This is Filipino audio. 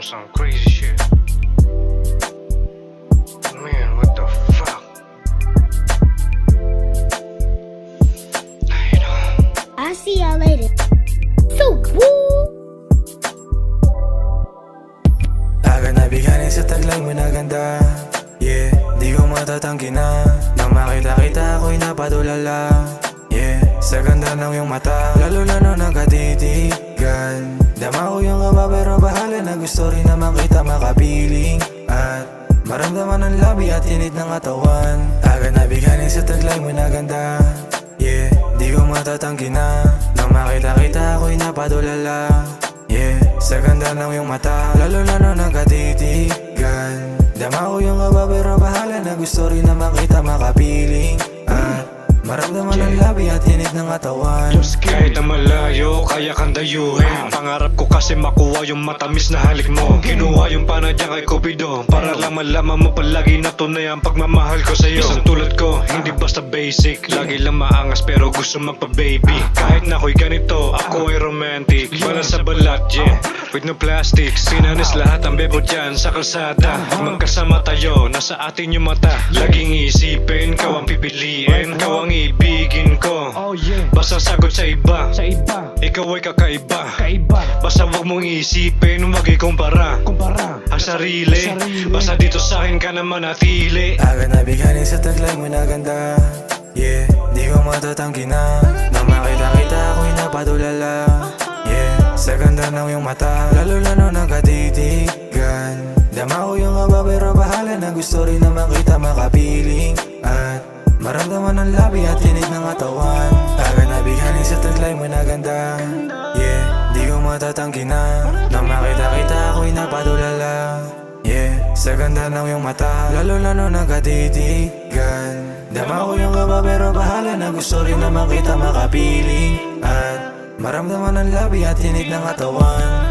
some crazy shit. Man, what the fuck? I'll see y'all later. So cool! Agad nabiganin sa taglay mo na ganda. Yeah, di ko matatanggi na. Nang makita kita ako'y napadulala. Yeah, sa ganda ng iyong mata, lalo na nung nagkatitigan. Dama ko yung kaba pero bahala na, gusto rin na makita makapiling. At maramdaman ang labi at init ng katawan. Agad nabiganin sa taglay mo na ganda. Yeah, di ko matatanggi na. Nang makita kita ako'y napadulala. Yeah, sa ganda ng iyong mata, lalo na nung nagkatitigan. Dama ko yung kaba pero bahala na, gusto rin na makita makapiling. At maramdaman ang labi at init ng katawan. Kahit na malayo, kaya kang dayuhin. Pangarap ko kasi makuha yung matamis na halik mo. Kinuha yung panadya kay Cupido para lang malaman mo palagi na tunay ang pagmamahal ko sa'yo. Isang tulad ko, hindi basta basic, lagi lang maangas pero gusto magpa-baby. Kahit na ako'y ganito, ako ay romantic. Balat sa balat, yeah, with no plastic. Sinanis lahat ang bebo dyan sa kalsada. Magkasama tayo, nasa atin yung mata. Laging isipin, ikaw ang pipiliin, ikaw ang ibigin ko. Basta sagot sa iba, ikaw ay kakaiba. Basta wag mong isipin, wag ikumpara ang sarili. Basta dito sa akin ka naman natili. Agad nabiganin sa taglay mo na ganda. Yeah, di ko matatanggi na. Nang makita kita ako'y napadulala. Yeah, sa ganda ng iyong mata, lalo na nung nagkatitigan. Dama ko yung kaba pero bahala na, gusto rin na makita makapiling. At maramdaman ang labi at init ng katawan. Agad nabiganin sa taglay mo na ganda. Yeah, di ko matatanggi na. Nang makita kita ako'y napadulala. Yeah, sa ganda ng iyong mata, lalo na nung nagkatitigan. Dama ko yung kaba pero bahala na, gusto rin na makita makapiling. At maramdaman ang labi at init ng katawan.